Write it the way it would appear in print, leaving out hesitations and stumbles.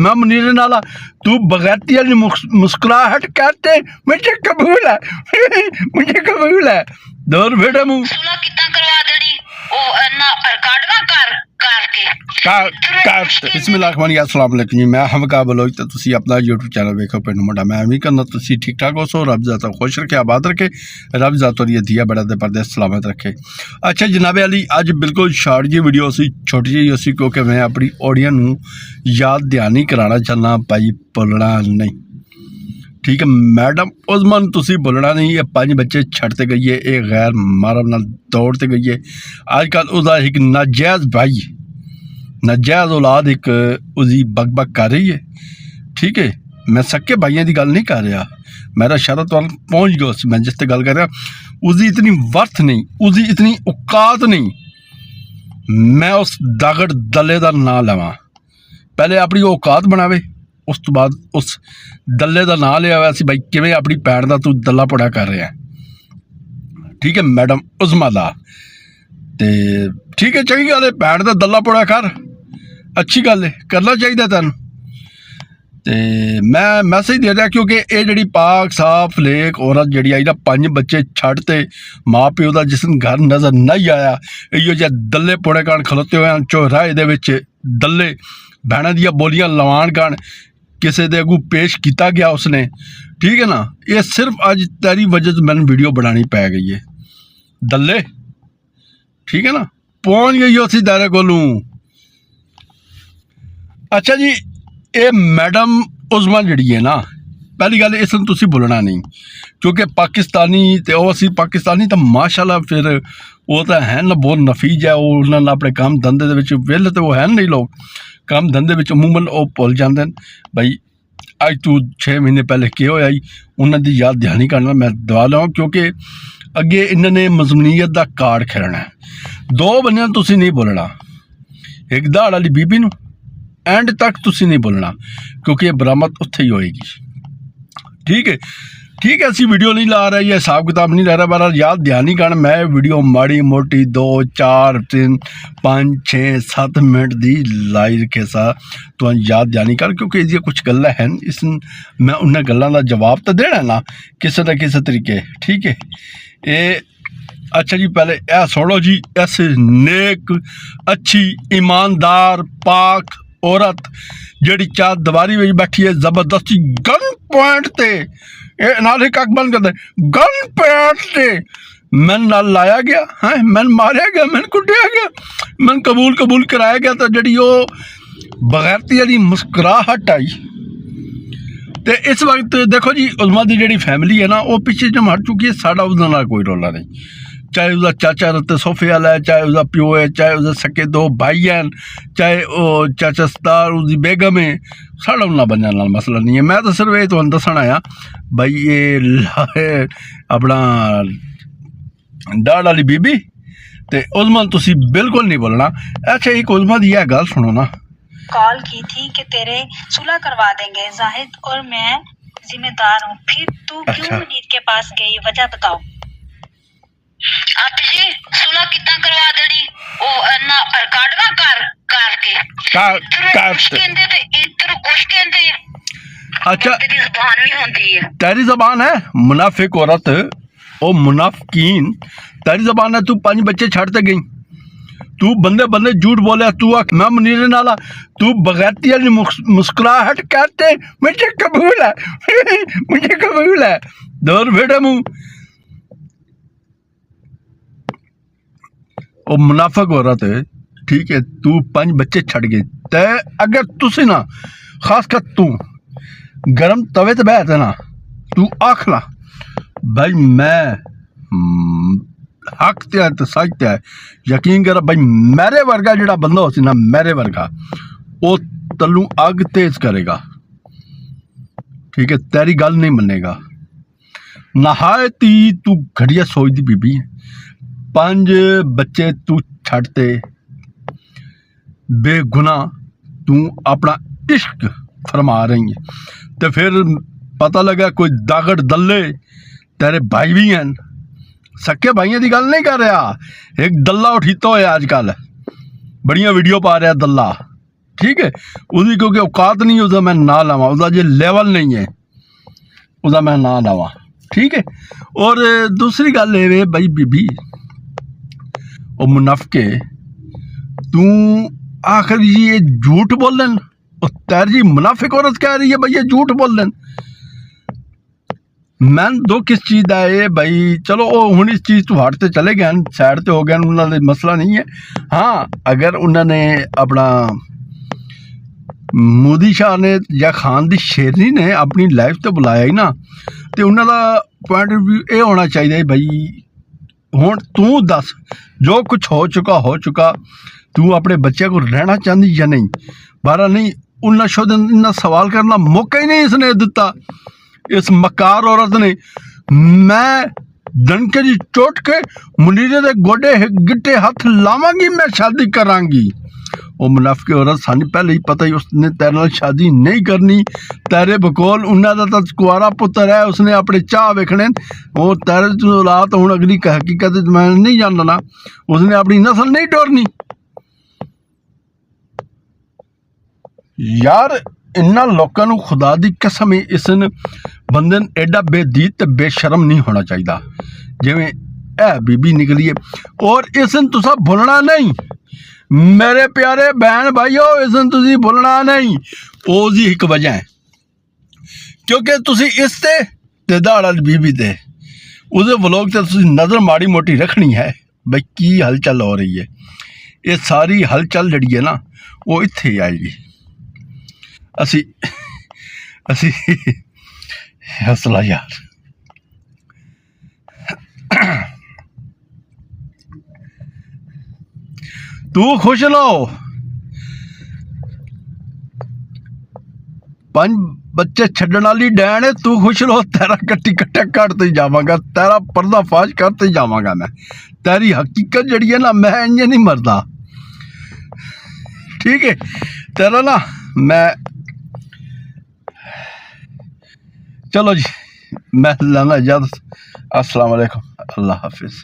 मैं मुनीर नाला तू बगैरती वाली मुस्कुराहट करते मुझे कबूल है मुझे कबूल है दूर बेटा मुंह सुना कितना करवा देनी ओ ना रिकॉर्ड ना कर करके बिस्मिल्लाहिर्रहमानिर्रहीम अस्सलाम वालेकुम जी मैं हमका बलोच तो तुसी अपना यूट्यूब चैनल वेखो पिंड मुंडा मैं उम्मीद करना तुसी ठीक ठाक हो सो रब ज़ाता खुश रखे आबाद रखे रब ज़ाता और ये दिया बड़ा दे पर्दे सलामत रखे। अच्छा जनाब अली अज बिल्कुल शॉर्ट जी वीडियो सी छोटी जी उसी क्योंकि मैं अपनी ऑडियंस नूं याद ध्यान ही कराना चाहना भाई बोलना नहीं ठीक है। मैडम उस्मान तुसी बोलना नहीं ये 5 बच्चे छड़ते गई है ये गैर मारब नाल दौड़ते गई है अजकल उसका एक नाजायज़ भाई नाजायज़ औलाद एक उसकी बक बक कर रही है ठीक है। मैं सक्के भाइयों की गल नहीं कर रहा मेरा शरत वाल पहुँच गया उस मैं जिस गल कर रहा उसकी इतनी वर्थ नहीं उसकी इतनी औकात नहीं मैं उस दागड़ दले का नाम लवां पहले अपनी औकात बनावे उस तो बाद उस दले का नाम लिया हुआ भाई किवें अपनी भैन का तू दला पुड़ा कर रहा ठीक है। मैडम उस्मा दा ते ठीक है चंगी गल है भैन का दला पुड़ा कर अच्छी गल है करना चाहिए तेन ते मैं मैसेज दे रहा क्योंकि ये जी पाक साफ लेक औरत जी आई ना 5 बच्चे छड़ते माँ प्यो का जिस दिन घर नज़र नहीं आया इो जे दले पुड़े कारण खलोते हुए चौराहे दे दले भैन दियाँ बोलियां लवान कारण किसी के अगू पेश किया गया उसने ठीक है ना। ये सिर्फ अज तेरी वजह से मैंने वीडियो बनानी पै गई है दले ठीक है ना पहुँच गई उसी तेरे कोलू। अच्छा जी ये मैडम उस्मा जी है ना पहली गल इस तुसी बोलना नहीं क्योंकि पाकिस्तानी तो असी पाकिस्तानी तो माशाल्लाह फिर वो तो है ना बहुत नफीज है उन्होंने अपने काम धंधे वेले तो वो है नहीं लोग काम धंधे अमूमन वो भुल जाते हैं भाई अज तू 6 महीने पहले क्या होया उन्होंने याद ध्यान करना मैं दवा लवां क्योंकि अगे इन्होंने मजमूनीयत का कार्ड खेलना है 2 बंदे तुसी नहीं बोलना एक दहाड़ वाली बीबी नूं एंड तक तुसी नहीं बोलना क्योंकि बरामद उत्थे ही होएगी ठीक है असी वीडियो नहीं ला रहा ये हिसाब किताब नहीं ला रहा बार याद ध्यान नहीं करना मैं वीडियो माड़ी मोटी 2 4 3 5 6 7 मिनट दी लाई रखे सा तो याद ध्यान नहीं कर क्योंकि ये कुछ गल्लां हैं इस मैं उन्हें गल्लां का जवाब तो देना ना किसी न किसी तरीके ठीक है। ये अच्छा जी पहले यह सुनो जी इस नेक अच्छी ईमानदार पाक औरत जी 4 दीवारी में बैठी है जबरदस्ती गन पॉइंट ते नाल ही कक बंद कर दे गन पॉइंट ते मैन नाल लाया गया है मैन मारिया गया मैन कुटिया गया मैन कबूल कराया गया तो जी वो बगैरती वाली मुस्कुराहट आई तो इस वक्त देखो जी उस्मा की जी फैमिली है ना वो पिछे जम हट चुकी है साड़ा उसके कोई रौला नहीं चाहे उसका चाचा रत्ते सोफे वाला है चाहे उसका प्यो है चाहे उसके सके 2 भाई हैं चाहे वो चाचा सतार उसकी बेगम है साढ़ा उन्हें बंद नाल मसला नहीं है। मैं तो सिर्फ ये तुहानूं दस्सण आया भाई ये अपना दाड़ वाली बीबी ते उस्मा तुसी बिल्कुल नहीं बोलना। अच्छा एक उस्मा की यह गल सुनो ना कॉल की थी कि तेरे सुलह करवा देंगे जाहिद और मैं जिम्मेदार हूँ फिर तू क्यों मुनीर के पास गई वजह बताओ। आप जी सुलह कितना करवा देनी ओ ना रिकॉर्ड ना कर करके अच्छा तेरी ज़बान भी होती है तेरी ज़बान है मुनाफिक औरत ओ मुनाफिकीन तेरी ज़बान है तू 5 बच्चे छड़ते गई तू बंदे झूठ बोले तू मैं मुनीर नाला तू बगैरती वाली मुस्कुराहट करते मुझे कबूल है मुझे कबूल है दूर बेटा मुंह वो मुनाफिक औरत है ठीक है तू 5 बच्चे छड़ गए ते अगर तुसी ना खास कर तू गरम तवे ते बैठे ना तू आख ला भाई मैं हक ते है तो सच ते है यकीन कर भाई मेरे वर्गा जो बंदा हो ना मेरे वर्गा वो तलू अग तेज करेगा ठीक है तेरी गल नहीं मनेगा नहायत ही तू घटिया सोचती बीबी है 5 बच्चे तू छड़ते बेगुनाह तू अपना इश्क फरमा रही है तो फिर पता लगा कोई दागड़ दल्ले तेरे भाई भी हैं सक्के भाइयों की गल नहीं कर रहा एक दल्ला उठीता हो आजकल बड़िया वीडियो पा रहा दल्ला ठीक है, उसकी क्योंकि औकात नहीं, उसका मैं ना लावा, उसका जो लेवल नहीं है उसका मैं ना लावा। ठीक है। और दूसरी गल ये भाई बीबी और मुनाफके तू आखिर ये झूठ बोलन, और तेरी जी मुनाफिक औरत कह रही है भाई ये झूठ बोलन। मैं दो किस चीज़ का है भाई, चलो वो हूँ इस चीज़ तो हट तो चले गए, साइड तो हो गए, उन्होंने मसला नहीं है। हाँ, अगर उन्होंने अपना मोदी शाह ने या खान दी शेरनी ने अपनी लाइफ तो बुलाया ही ना, तो उन्होंने पॉइंट ऑफ व्यू ये होना चाहिए भाई हुण तू दस जो कुछ हो चुका, तू अपने बच्चे को रहना चाहती या नहीं। बारह नहीं, उन्हें शुद्ध इन्ना सवाल करना मौका ही नहीं इसने दिता, इस मकार औरत ने। मैं डंके की चोट के मुनीरे के गोडे गिट्टे हाथ लावांगी, मैं शादी करांगी। वो मुनाफिक औरत सानू पहले ही पता ही उसने तेरे नाल शादी नहीं करनी। तेरे बकोल उन्होंने तो कुआरा पुत्र है, उसने अपने चाह वेखने, वो तेरे औलाद हूँ अगली हकीकत मैं नहीं जानना, उसने अपनी नस्ल नहीं टोरनी। यार इन्होंने लोगों को खुदा की कसम इस बंदे ने एडा बेदीत तो बेशरम नहीं होना चाहिए जिमें ए बीबी निकली है। और इसने तुसा भुलना नहीं मेरे प्यारे बहन भाईओ, इसने तुसी भुलना नहीं। उसकी एक वजह है क्योंकि तुसी इस ते दाड़ा बीबी ते उस व्लॉग से तुसी नज़र माड़ी मोटी रखनी है भाई की हलचल हो रही है। ये सारी हलचल जड़ी है ना वो इत्थे आएगी। असी हौसला यार, तू खुश लो, 5 बच्चे छड्डण वाली डैन है, तू खुश लो, तेरा कट्टी कट्टा कटते ही जावांगा, तेरा पर्दाफाश करते ही जावांगा मैं। तेरी हकीकत जड़ी है ना, मैं इंज नहीं मरदा। ठीक है, तेरा ना मैं चलो जी मैं लाना इजाज़त। अस्सलाम वालेकुम, अल्लाह हाफिज़।